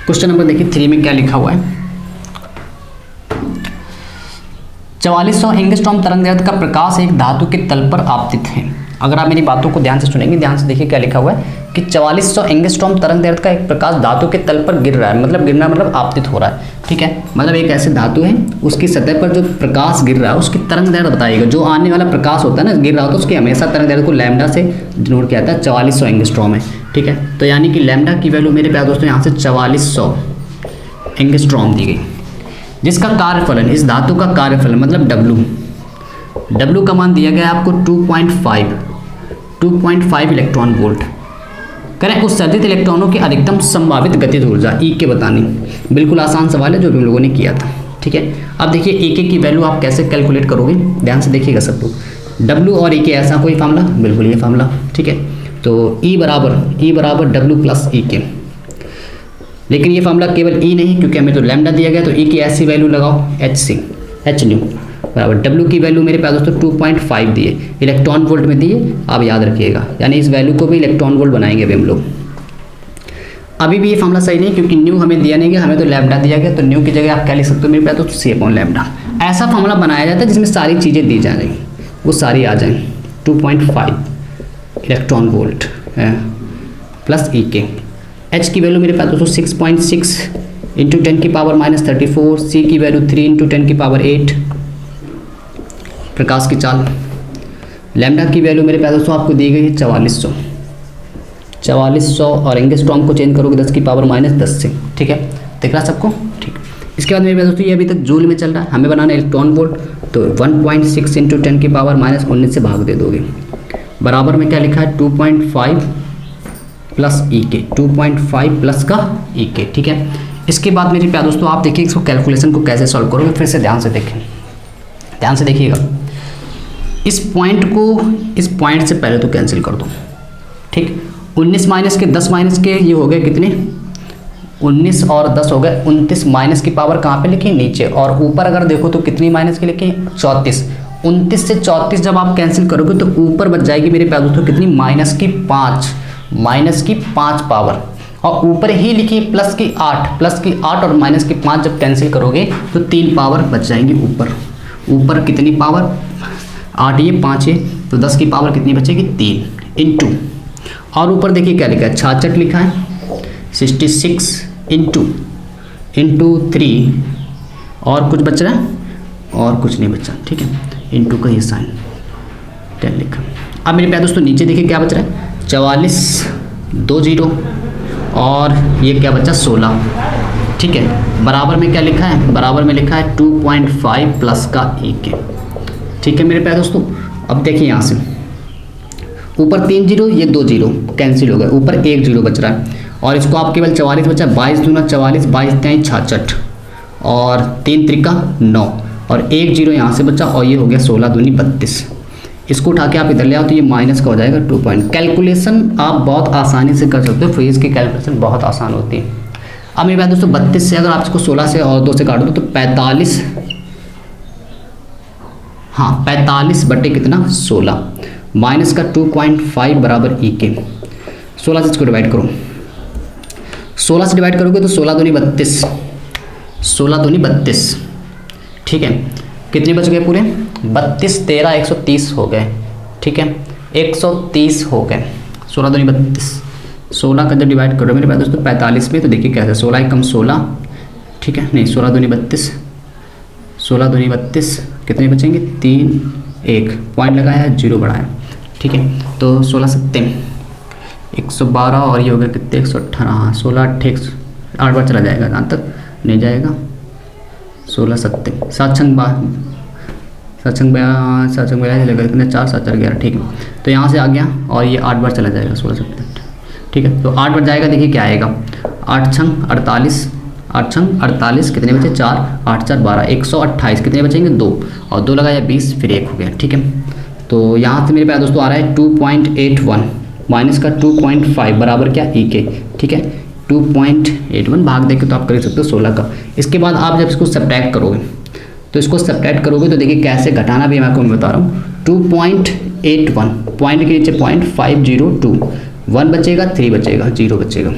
क्वेश्चन नंबर देखिए 3 में क्या लिखा हुआ है। 4400 एंगस्ट्रॉम तरंगदैर्घ्य का प्रकाश एक धातु के तल पर आपतित है। अगर आप मेरी बातों को ध्यान से सुनेंगे, ध्यान से देखिए क्या लिखा हुआ है कि 4400 एंगस्ट्रॉम तरंगदैर्घ्य का एक प्रकाश धातु के तल पर गिर रहा है, मतलब गिरना मतलब आपतित हो रहा है, ठीक है। मतलब एक ऐसे धातु है, उसकी सतह पर जो प्रकाश गिर रहा है उसकी तरंगदैर्घ्य बताइएगा। जो आने वाला प्रकाश होता है ना, गिर रहा होता है, उसकी हमेशा तरंगदैर्घ्य को लैम्डा से डिनोट किया जाता है। 4400 एंगस्ट्रॉम है, ठीक है। तो यानी कि लैम्डा की वैल्यू मेरे प्यारे दोस्तों यहाँ से 4400 एंगस्ट्रॉम दी गई, जिसका कार्यफलन, इस धातु का कार्यफलन मतलब W का मान दिया गया है आपको 2.5 इलेक्ट्रॉन वोल्ट। करें उत्सर्जित इलेक्ट्रॉनों की अधिकतम संभावित गतिज ऊर्जा ई के बतानी। बिल्कुल आसान सवाल है जो भी हम लोगों ने किया था, ठीक है। अब देखिए ई के की वैल्यू आप कैसे कैलकुलेट करोगे, ध्यान से देखिएगा सब लोग। W और ई के ऐसा कोई फार्मूला, बिल्कुल ये फार्मूला, ठीक है। तो ई बराबर W प्लस ई के, लेकिन ये फार्मूला केवल ई नहीं, क्योंकि हमें तो लैम्डा दिया गया, तो ई की ऐसी वैल्यू लगाओ H न्यू बराबर W की वैल्यू मेरे पास दोस्तों 2.5 दिए, इलेक्ट्रॉन वोल्ट में दिए, आप याद रखिएगा। यानी इस वैल्यू को भी इलेक्ट्रॉन वोल्ट बनाएंगे अभी हम लोग। अभी भी ये फार्मूला सही नहीं, क्योंकि न्यू हमें दिया नहीं गया, हमें तो लैम्डा दिया गया। तो न्यू की जगह आप क्या लिख सकते हो मेरे पास दोस्तों C/λ। ऐसा फार्मूला बनाया जाता है जिसमें सारी चीज़ें दी जाएंगी, वो सारी आ जाएँ। 2.5 इलेक्ट्रॉन वोल्ट है प्लस ई के। एच की वैल्यू मेरे पास दोस्तों 6.6 इंटू 10 की पावर -34, सी की वैल्यू 3 इंटू 10 की पावर 8 प्रकाश की चाल। लैम्डा की वैल्यू मेरे पास दोस्तों आपको दी गई है 4400 और एंगस्ट्रॉम को चेंज करोगे 10 की पावर -10 से। ठीक है, दिख रहा सबको? ठीक। इसके बाद मेरे पास दोस्तों ये अभी तक जूल में चल रहा है, हमें बनाना है इलेक्ट्रॉन वोल्ट, तो 1.6 इंटू 10 की पावर -19 से भाग दे दोगे। बराबर में क्या लिखा है 2.5 प्लस ई के, 2.5 प्लस का ई के। ठीक है, इसके बाद मेरे प्यारे दोस्तों आप देखिए इसको कैलकुलेशन को कैसे सॉल्व करोगे, फिर से ध्यान से देखें, ध्यान से देखिएगा। इस पॉइंट को इस पॉइंट से पहले तो कैंसिल कर दो। ठीक, 19 माइनस के 10 माइनस के ये हो गए कितने, 19 और 10 हो गए 29। माइनस की पावर कहाँ पे लिखी, नीचे, और ऊपर अगर देखो तो कितनी माइनस की लिखी, 34। 29 से 34 जब आप कैंसिल करोगे तो ऊपर बच जाएगी मेरे प्यारे दोस्तों कितनी, माइनस की 5 पावर, और ऊपर ही लिखी प्लस की 8, प्लस की 8 और माइनस की 5 जब कैंसिल करोगे तो 3 पावर बच जाएंगी ऊपर। ऊपर कितनी पावर, 8 ये 5 है, तो 10 की पावर कितनी बचेगी, 3 इंटू, और ऊपर देखिए क्या लिखा है 66 लिखा है, 66 इंटू 3, और कुछ बच रहा है, और कुछ नहीं बचा। ठीक है, इंटू का ये साइन 10 लिखा। अब मेरे प्यारे दोस्तों नीचे देखिए क्या बच रहा है, 44 2 0 और ये क्या बचा 16। ठीक है, बराबर में क्या लिखा है, बराबर में लिखा है 2.5 प्लस का ई के। ठीक है मेरे प्यारे दोस्तों, अब देखिए यहाँ से ऊपर 3 0, ये 2 0 कैंसिल हो गए, ऊपर 1 0 बच रहा है, और इसको आप केवल 44 बचा, 22 दूना 44, 22 3 66 और 3 त्रिका 9, और 1 0 यहाँ से बचा, और ये हो गया 16 दूनी 32। इसको उठा के आप इधर ले आओ तो ये माइनस का हो जाएगा 2 पॉइंट। कैलकुलेशन आप बहुत आसानी से कर सकते हो, फेज की कैलकुलेशन बहुत आसान होती है। अब मेरे पास दोस्तों 32 से अगर आप इसको 16 से और 2 से काट दो तो 45, हाँ 45 बटे कितना 16, माइनस का 2.5 बराबर ई के। 16 से इसको डिवाइड करो, 16 से डिवाइड करोगे तो 16 दूनी 32, 16 दूनी 32। ठीक है, कितने बच गए पूरे, 32 13 130 हो गए। ठीक है, 130 हो गए, 16 दूनी 32। 16 का जब डिवाइड करो मेरे पास दोस्तों 45 में, तो देखिए कैसे 16 एकम 16, ठीक है, नहीं 16 दूनी 32, 16 दूनी 32, कितने बचेंगे 3 1 पॉइंट लगाया है, 0 बढ़ाया। ठीक है, तो 16 7 112 और ये हो गया कितने 118, हाँ 16 8 बार चला जाएगा, जहाँ तक नहीं जाएगा 16 7 7 छंग 4 7 4 11। ठीक है, तो यहाँ से आ गया और ये 8 बार चला जाएगा 16 7। ठीक है, तो 8 बार जाएगा, देखिए क्या आएगा 8 छंग 48, 8 छंग 48, कितने बचे 4 8 4 12, 128, कितने बचेंगे 2, और 2 लगाया 20, फिर 1 हो गया। ठीक है, तो यहाँ से मेरे पास दोस्तों आ रहा है 2.81 माइनस का 2.5 बराबर क्या ई के। ठीक है, 2.81 भाग देके तो आप कर सकते हो 16 का। इसके बाद आप जब इसको सब्ट्रैक्ट करोगे तो इसको सब्ट्रैक्ट करोगे तो देखिए कैसे घटाना भी मैं आपको बता रहा हूँ। 2.81 पॉइंट के नीचे 0.502, 1 बचेगा 3 बचेगा 0 बचेगा,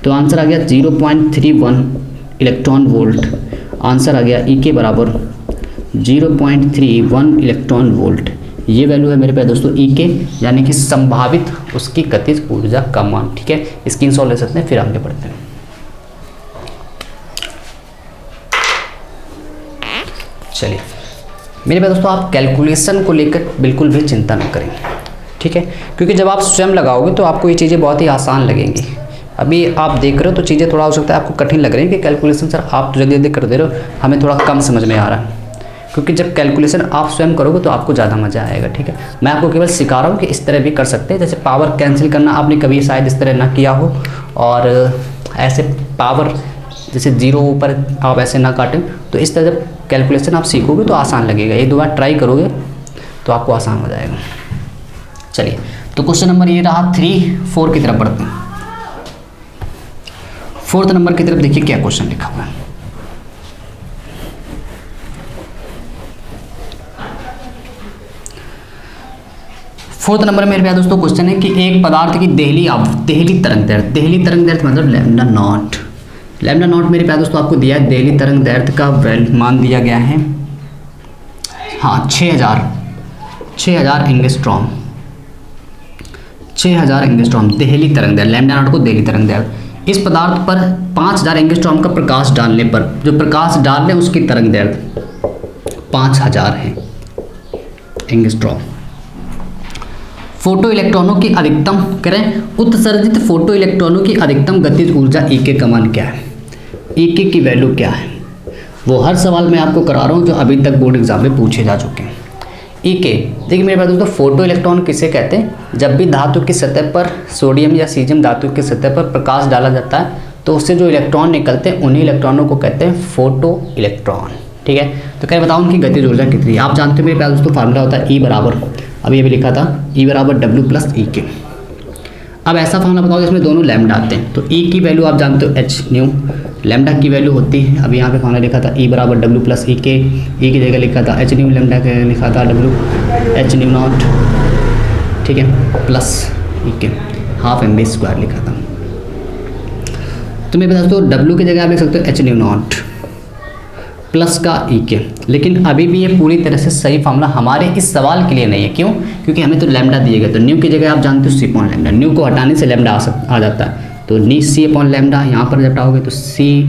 तो आंसर आ गया 0.31 इलेक्ट्रॉन वोल्ट। आंसर आ गया ई के बराबर 0.31 इलेक्ट्रॉन वोल्ट। ये वैल्यू है मेरे प्यारे दोस्तों ई के, यानी कि संभावित उसकी गतिज ऊर्जा का मान। ठीक है, स्क्रीनशॉट ले सकते हैं, फिर आगे बढ़ते हैं। चलिए मेरे प्यारे दोस्तों, आप कैलकुलेशन को लेकर बिल्कुल भी चिंता न करें। ठीक है, क्योंकि जब आप स्वयं लगाओगे तो आपको ये चीज़ें बहुत ही आसान लगेंगी। अभी आप देख रहे हो तो चीज़ें थोड़ा हो सकता है आपको कठिन लग रही है कि कैलकुलेशन सर आप तो जल्दी जल्दी कर दे रहे हो, हमें थोड़ा कम समझ में आ रहा है। क्योंकि जब कैलकुलेशन आप स्वयं करोगे तो आपको ज़्यादा मज़ा आएगा। ठीक है, मैं आपको केवल सिखा रहा हूँ कि इस तरह भी कर सकते हैं। जैसे पावर कैंसिल करना आपने कभी शायद इस तरह ना किया हो, और ऐसे पावर जैसे 0 ऊपर आप ऐसे ना काटें, तो इस तरह जब कैलकुलेशन आप सीखोगे तो आसान लगेगा। 1 2 बार ट्राई करोगे तो आपको आसान हो जाएगा। चलिए, तो क्वेश्चन नंबर ये रहा 3 4 की तरफ बढ़ते हैं। 4th नंबर की तरफ देखिए क्या क्वेश्चन लिखा हुआ है। फोर्थ नंबर में मेरे प्यारे दोस्तों क्वेश्चन है कि एक पदार्थ की देहली तरंग दैर्ध्य मतलब लैम्डा नॉट। लैम्डा नॉट मेरे प्यारे दोस्तों आपको दिया है, देहली तरंग दैर्ध्य का मान दिया गया है, हाँ 6000 एंगस्ट्रॉम 6000 एंगस्ट्रॉम देहली तरंग दैर्घ्य, लैम्डा नॉट को देहली तरंग दैर्घ्य। इस पदार्थ पर 5000 एंगस्ट्रॉम का प्रकाश डालने पर जो प्रकाश डाल रहे हैं उसकी तरंग दैर्घ्य 5000 है एंगस्ट्रॉम। फोटो इलेक्ट्रॉनों की अधिकतम करें, उत्सर्जित फोटो इलेक्ट्रॉनों की अधिकतम गतिज ऊर्जा ई के का मान क्या है, ई के की वैल्यू क्या है, वो हर सवाल मैं आपको करा रहा हूँ जो अभी तक बोर्ड एग्जाम में पूछे जा चुके हैं। ई के देखिए मेरे पास दोस्तों, फोटो इलेक्ट्रॉन किसे कहते हैं, जब भी धातु की सतह पर सोडियम या सीजियम धातु की सतह पर प्रकाश डाला जाता है तो उससे जो इलेक्ट्रॉन निकलते हैं उन्हीं इलेक्ट्रॉनों को कहते हैं फोटो इलेक्ट्रॉन। ठीक है, तो क्या बताओ उनकी गतिज ऊर्जा कितनी है। आप जानते हो मेरे पास दोस्तों फार्मूला होता है ई बराबर, अभी अभी लिखा था ई बराबर डब्ल्यू प्लस ई के। अब ऐसा फार्मूला बताओ जिसमें दोनों लैम्डा आते हैं, तो ई की वैल्यू आप जानते हो एच न्यू, लैम्डा की वैल्यू होती है, अभी यहाँ पे फार्मूला लिखा था ई बराबर डब्ल्यू प्लस ई के, ई की जगह लिखा था एच न्यू, लैम्डा की जगह लिखा था डब्ल्यू एच न्यू नॉट, ठीक है, प्लस ई के हाफ एम बी स्क्वायर लिखा था। तो मैं बता दोस्तों डब्ल्यू की जगह आप लिख सकते हो एच न्यू नॉट प्लस का ई के, लेकिन अभी भी ये पूरी तरह से सही फार्मूला हमारे इस सवाल के लिए नहीं है। क्यों? क्योंकि हमें तो लैम्डा दिए गए, तो न्यू की जगह आप जानते हो सी अपॉन लैम्डा, न्यू को हटाने से लैम्डा आ जाता है, तो नी सी अपॉन लैम्डा यहाँ पर जब हटाओगे तो सी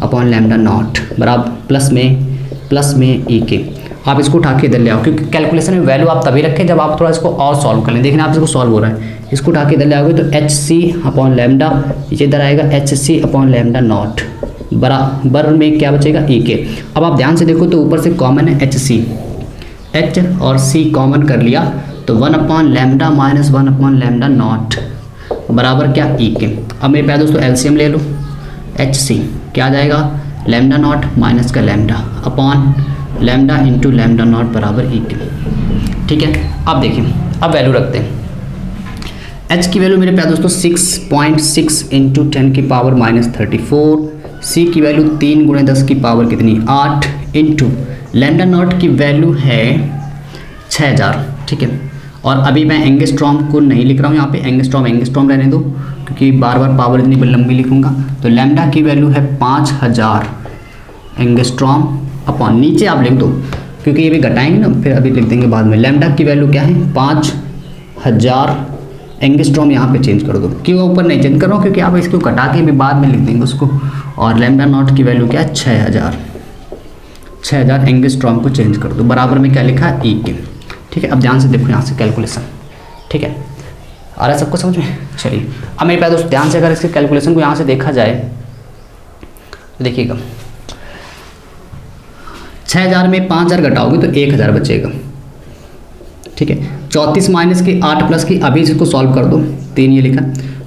अपॉन लैम्डा नॉट बराबर प्लस में ई के। आप इसको उठा के इधर ले आओ, क्योंकि कैलकुलेशन में वैल्यू आप तभी रखें जब आप थोड़ा इसको और सॉल्व कर लें। देखना आप इसको सॉल्व हो रहा है, इसको उठा के इधर ले आओगे तो एच सी अपॉन लैम्डा, ये इधर आएगा H C upon lambda nought बराबर में क्या बचेगा ई के। अब आप ध्यान से देखो तो ऊपर से कॉमन है एच सी, एच और सी कॉमन कर लिया तो 1 upon lambda minus 1 upon lambda nought बराबर क्या ई के। अब मेरे प्यारे दोस्तों एलसीएम ले लो, एच सी क्या आ जाएगा लैम्डा नॉट माइनस का lambda upon lambda into lambda nought बराबर ई के। ठीक है, अब देखिए अब वैल्यू रखते हैं। एच की वैल्यू मेरे प्यारे दोस्तों 6.6 इंटू 10 की पावर माइनस 34, सी की वैल्यू 3 गुणे 10 की पावर कितनी 8 इंटू लैम्डा नॉट की वैल्यू है 6000। ठीक है, और अभी मैं एंगस्ट्रॉम को नहीं लिख रहा हूँ यहाँ पे, एंगस्ट्रॉम रहने दो क्योंकि बार बार पावर इतनी लंबी लिखूंगा। तो लैम्डा की वैल्यू है 5000 एंगस्ट्रॉम अपॉन, नीचे आप लिख दो क्योंकि ये भी घटाएंगे ना, फिर अभी लिख देंगे बाद में। लैम्डा की वैल्यू क्या है 5000 एंगस्ट्रॉम, यहाँ पे चेंज कर दो, क्यों ऊपर नहीं चेंज कर रहा हूँ क्योंकि आप इसको घटा के भी बाद में लिख देंगे उसको। और लैम्डा नॉट की वैल्यू क्या है 6000 एंगस्ट्रॉम को चेंज कर दो, बराबर में क्या लिखा है ई के। ठीक है, अब ध्यान से देखो यहाँ से कैलकुलेशन, ठीक है, आ रहा है सबको समझ में। चलिए अब मेरे पास दोस्त ध्यान से अगर इसके कैलकुलेशन को यहाँ से देखा जाए तो देखिएगा 6000 में 5000 घटाओगे तो 1000 बचेगा। ठीक है, 34 माइनस की 8 प्लस की, अभी इसको सॉल्व कर दो, 3 ये लिखा,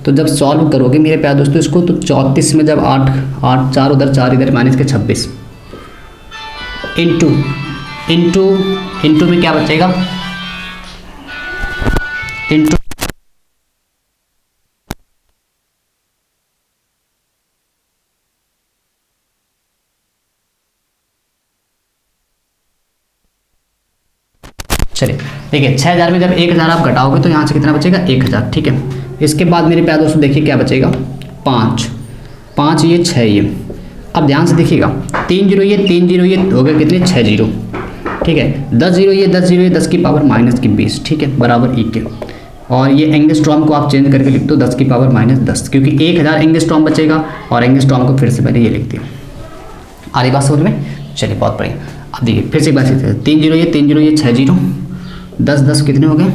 तो जब सॉल्व करोगे मेरे प्यारे दोस्तों इसको तो 34 में जब 8 4 उधर 4 इधर माइनस के 26 इंटू में क्या बचेगा इंटू, चलिए देखिए 6000 में जब 1000 आप घटाओगे तो यहाँ से कितना बचेगा 1000। ठीक है, इसके बाद मेरे प्यारे दोस्तों देखिए क्या बचेगा 5 ये 6 ये। अब ध्यान से देखिएगा 3 0 ये हो गए कितने 6 0। ठीक है, 10 0 ये 10 की पावर माइनस की 20। ठीक है, बराबर ई के। और ये एंगस्ट्रॉम को आप चेंज करके लिख दो 10 की पावर माइनस 10, क्योंकि 1000 एंगस्ट्रॉम बचेगा और एंगस्ट्रॉम को फिर से पहले ये लिख दिया। आ रही बात समझ में? चलिए बहुत बढ़िया। अब देखिए फिर से एक बात 3 0 ये 6 0, 10 कितने हो गए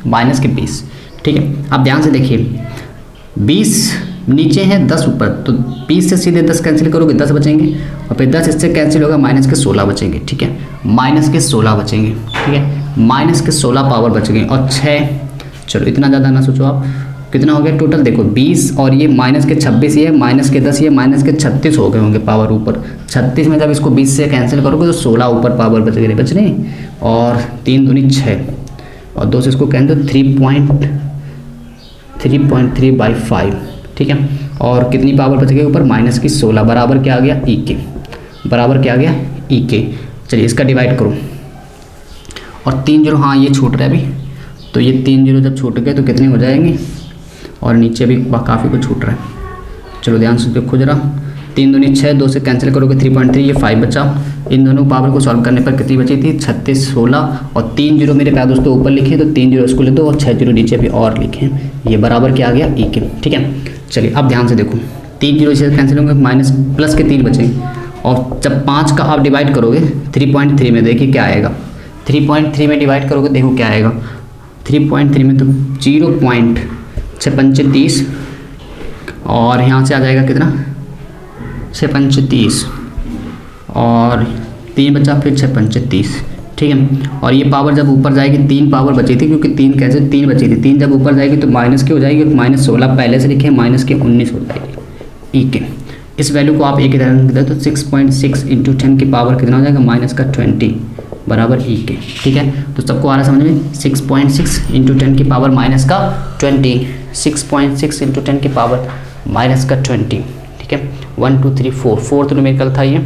माइनस के 20। ठीक है, अब ध्यान से देखिए 20 नीचे है 10 ऊपर, तो 20 से सीधे 10 कैंसिल करोगे 10 बचेंगे, और फिर 10 इससे कैंसिल होगा माइनस के 16 बचेंगे। ठीक है, माइनस के 16 बचेंगे। ठीक है, माइनस के 16 पावर बचेंगे और 6, चलो इतना ज़्यादा ना सोचो आप, कितना हो गया टोटल देखो 20 और ये माइनस के 26 ये माइनस के 10 ये माइनस के 36 हो गए होंगे पावर ऊपर। 36 में जब इसको 20 से कैंसिल करोगे तो 16 ऊपर पावर बच रही, और 3 दूनी 6 और 2 से इसको कैंसिल 3.3/5। ठीक है, और कितनी पावर बच गई ऊपर माइनस की 16, बराबर क्या आ गया ई के, बराबर क्या आ गया ई के। चलिए इसका डिवाइड करो और 3 0, हाँ ये छूट रहा है अभी, तो ये 3 0 जब छूट गए तो कितने हो जाएंगे, और नीचे भी काफ़ी कुछ छूट रहा है। चलो ध्यान से देखो जरा, 3 दूनी 6, 2 से कैंसिल करोगे 3.3, ये 5 बचा। इन दोनों पावर को सॉल्व करने पर कितनी बची थी 36, 16 और 3 जीरो मेरे प्यारे दोस्तों ऊपर लिखे, तो 3 जीरो इसको ले दो और 6 जीरो नीचे भी और लिखे। ये बराबर क्या आ गया ई के। ठीक है, चलिए अब ध्यान से देखो, 3 जीरो से कैंसिल होंगे, माइनस प्लस के 3 बचेंगे, और जब 5 का आप डिवाइड करोगे 3.3 में, देखिए क्या आएगा। 3.3 में डिवाइड करोगे देखो क्या आएगा। 3.3 में तो 0.635 और यहाँ से आ जाएगा कितना 635 और 3 बचा, फिर 635। ठीक है, और ये पावर जब ऊपर जाएगी 3 पावर बची थी, क्योंकि 3 कैसे 3 बची थी, 3 जब ऊपर जाएगी तो माइनस की हो जाएगी, -16 पहले से लिखे, माइनस के 19 हो जाएगी ई के। इस वैल्यू को आप एक ही तरह रख दें तो 6.6 इंटू 10 की पावर कितना हो जाएगा -20 बराबर ई के। ठीक है, तो सबको आ रहा समझ में, 6.6 इंटू 10 की पावर -20, 6.6 इंटू 10 की पावर -20। ठीक है, 1 2 3 4, फोर्थ न्यूमेरिकल था ये,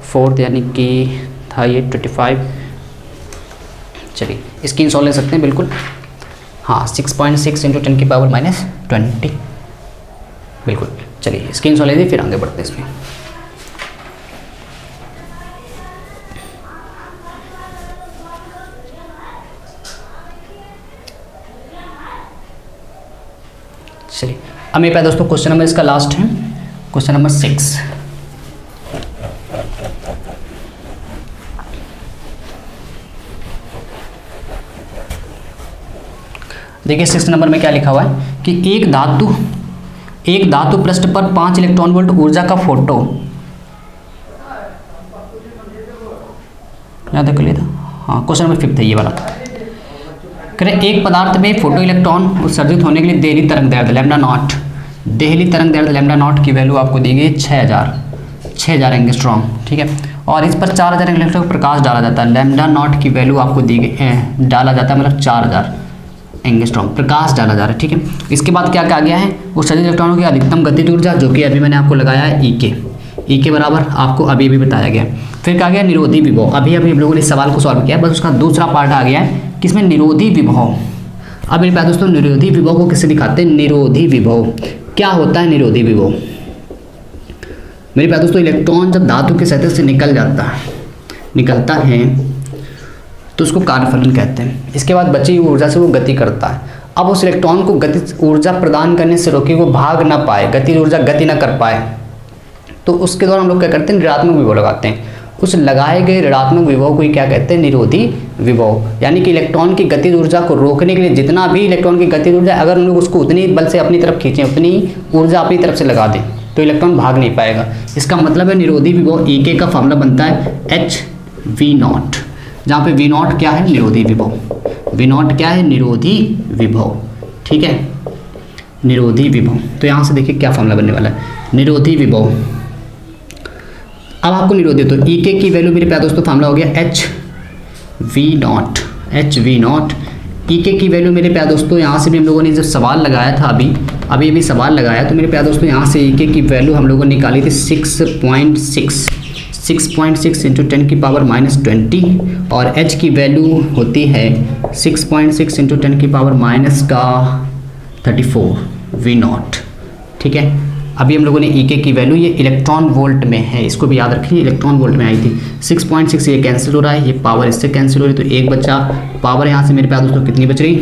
फोर्थ यानी कि था ये 25। चलिए इसकी सॉल्व ले सकते हैं बिल्कुल। हाँ, 6.6 इंटू 10 की पावर -20 बिल्कुल। चलिए स्क्रीन सॉल्व ले दी, फिर आगे बढ़ते हैं इसमें। चलिए अब मेरे पास दोस्तों क्वेश्चन नंबर इसका लास्ट है, क्वेश्चन नंबर 6। देखिए 6 नंबर में क्या लिखा हुआ है कि एक धातु पृष्ठ पर 5 इलेक्ट्रॉन वोल्ट ऊर्जा का फोटो, याद कर लिया था। हाँ, क्वेश्चन नंबर 5 है ये वाला। करें एक पदार्थ में फोटो इलेक्ट्रॉन उत्सर्जित होने के लिए देहली तरंग दैर्ध्य लैम्डा नॉट, देहली तरंग दैर्ध्य लैम्डा नॉट की वैल्यू आपको दी गई 6000 एंगस्ट्रॉम। ठीक है, और इस पर 4000 इलेक्ट्रॉन प्रकाश डाला जाता है। लैम्डा नॉट की वैल्यू आपको दी गई डाला जाता है, मतलब 4000 एंगस्ट्रॉम प्रकाश डाला जा रहा है। ठीक है, इसके बाद क्या क्या आ गया है, उत्सर्जित इलेक्ट्रॉनों की अधिकतम गतिज ऊर्जा, जो कि अभी मैंने आपको लगाया है ई के बराबर आपको अभी भी बताया गया। फिर क्या गया निरोधी विभव, अभी हम लोगों ने इस सवाल को सॉल्व किया, बस उसका दूसरा पार्ट आ गया है किसमें निरोधी विभव। अब मेरे पास दोस्तों निरोधी विभव को किससे दिखाते हैं, निरोधी विभव क्या होता है। निरोधी विभव मेरे पास दोस्तों इलेक्ट्रॉन जब धातु के सतह से निकलता है तो उसको कार्यफलन कहते हैं। इसके बाद बची हुई ऊर्जा से वो गति करता है। अब उस इलेक्ट्रॉन को गति ऊर्जा प्रदान करने से रोके, वो भाग ना पाए, गति ऊर्जा गति ना कर पाए, तो उसके दौरान हम लोग क्या करते हैं, ऋणात्मक विभव लगाते हैं। उस लगाए गए ऋणात्मक विभव को क्या कहते हैं, निरोधी विभव। यानी कि इलेक्ट्रॉन की गतिज ऊर्जा को रोकने के लिए जितना भी इलेक्ट्रॉन की गतिज ऊर्जा, अगर हम लोग उसको उतनी बल से अपनी तरफ खींचें, उतनी ऊर्जा अपनी तरफ से लगा दें, तो इलेक्ट्रॉन भाग नहीं पाएगा। इसका मतलब है निरोधी विभव ई के का फॉर्मूला बनता है HV0, जहाँ पे V0 क्या है, निरोधी विभव। V0 क्या है, निरोधी विभव। ठीक है, निरोधी विभव। तो यहाँ से देखिए क्या फॉर्मूला बनने वाला है, निरोधी विभव। अब आपको निरोधी, तो ई के की वैल्यू मेरे प्यारे दोस्तों फॉर्मूला हो गया HV0। ई के की वैल्यू मेरे प्यारे दोस्तों, यहाँ से भी हम लोगों ने जब सवाल लगाया था, अभी सवाल लगाया, तो मेरे प्यारे दोस्तों यहाँ से ई के की वैल्यू हम लोगों ने निकाली थी 6.6 इंटू 10 की पावर -20, और h की वैल्यू होती है 6.6 इंटू 10 की पावर -34 V0। ठीक है, अभी हम लोगों ने ई की वैल्यू, ये इलेक्ट्रॉन वोल्ट में है, इसको भी याद रखिए, इलेक्ट्रॉन वोल्ट में आई थी। 6.6 ये कैंसिल हो रहा है, ये पावर इससे कैंसिल हो रही है, तो एक बचा। पावर यहाँ से मेरे पास दोस्तों कितनी बच रही,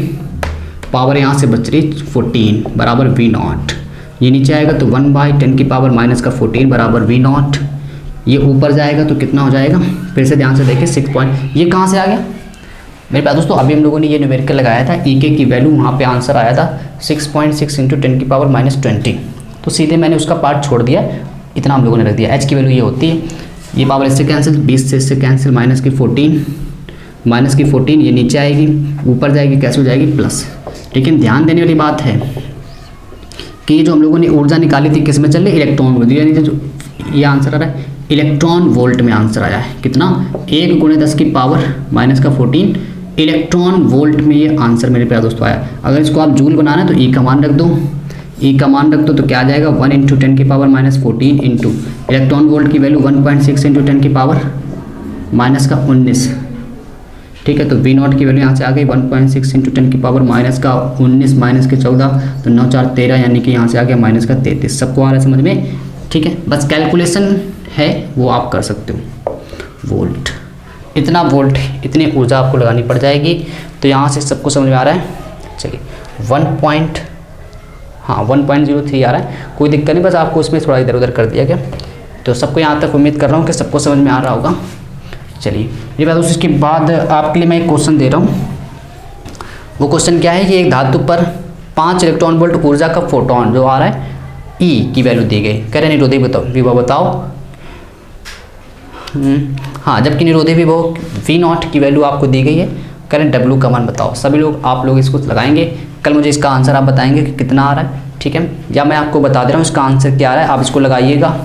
पावर यहाँ से बच रही 14 बराबर V0। ये नीचे आएगा तो 1/10 की पावर -14 बराबर V0। ये ऊपर जाएगा तो कितना हो जाएगा, फिर से ध्यान से देखिए 6 पॉइंट, ये कहाँ से आ गया मेरे पास दोस्तों, अभी हम लोगों ने ये न्यूमेरिकल लगाया था, ई के की वैल्यू वहाँ पे आंसर आया था 6.6 इंटू 10 की पावर -20, तो सीधे मैंने उसका पार्ट छोड़ दिया, इतना हम लोगों ने रख दिया। एच की वैल्यू ये होती है, ये पावर इससे कैंसिल, 20 से इससे कैंसिल, -14 ये नीचे आएगी, ऊपर जाएगी, कैसे हो जाएगी प्लस। लेकिन ध्यान देने वाली बात है कि ये जो हम लोगों ने ऊर्जा निकाली थी किस में चल रही, इलेक्ट्रॉन वोल्ट, यानी जो ये आंसर आ रहा है इलेक्ट्रॉन वोल्ट में आंसर आया है। कितना, 1 × 10 की पावर -14 इलेक्ट्रॉन वोल्ट में ये आंसर मेरे प्यारे दोस्तों आया। अगर इसको आप जूल बनाना है तो ई का मान रख दो, तो क्या आ जाएगा 1 × 10 की पावर -14 इंटू इलेक्ट्रॉन वोल्ट की वैल्यू 1.6 इंटू 10 की पावर -19। ठीक है, तो V0 की वैल्यू यहाँ से आ गई 1.6 इंटू 10 की पावर -19 -14, तो 9 4 13, यानी कि यहाँ से आ गया -33। सबको आ रहा है समझ में, ठीक है, बस कैलकुलेशन है वो आप कर सकते हो। वोल्ट, इतना वोल्ट, इतनी ऊर्जा आपको लगानी पड़ जाएगी। तो यहाँ से सबको समझ में आ रहा है? चलिए 1.03 आ रहा है, कोई दिक्कत नहीं, बस आपको उसमें थोड़ा इधर उधर कर दिया गया। तो सबको यहाँ तक उम्मीद कर रहा हूँ कि सबको समझ में आ रहा होगा। चलिए ये बात, उसके बाद आपके लिए मैं एक क्वेश्चन दे रहा हूँ। वो क्वेश्चन क्या है कि एक धातु पर 5 इलेक्ट्रॉन वोल्ट ऊर्जा का फोटोन जो आ रहा है ई की वैल्यू दी गई। कह रहे निरोधी विभव बताओ। हाँ, जबकि निरोधी विभव V0 की वैल्यू आपको दी गई है। करेंट W का मान बताओ। सभी लोग आप लोग इसको लगाएंगे, कल मुझे इसका आंसर आप बताएंगे कि कितना आ रहा है, ठीक है, या मैं आपको बता दे रहा हूँ इसका आंसर क्या आ रहा है, आप इसको लगाइएगा।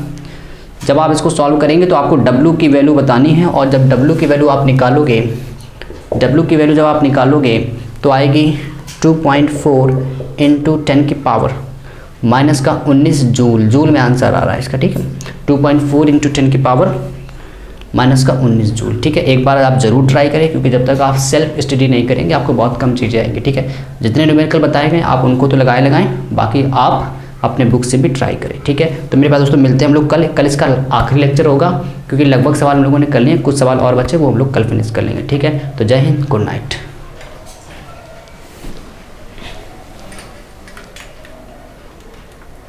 जब आप इसको सॉल्व करेंगे तो आपको W की वैल्यू बतानी है, और जब W की वैल्यू आप निकालोगे, W की वैल्यू जब आप निकालोगे तो आएगी 2.4 इंटू 10 की पावर माइनस का 19 जूल। जूल में आंसर आ रहा है इसका, ठीक है, 2.4 इंटू 10 की पावर माइनस का 19 जूल। ठीक है, एक बार आप जरूर ट्राई करें, क्योंकि जब तक आप सेल्फ स्टडी नहीं करेंगे आपको बहुत कम चीज़ें आएंगी। ठीक है, जितने न्यूमेरिकल बताए गए आप उनको तो लगाएं, बाकी आप अपने बुक से भी ट्राई करें। ठीक है, तो मेरे पास दोस्तों मिलते हैं हम लोग कल इसका आखिरी लेक्चर होगा, क्योंकि लगभग सवाल हम लोगों ने कर लिए, कुछ सवाल और बचे वो हम लोग कल फिनिश कर लेंगे। ठीक है, तो जय हिंद, गुड नाइट।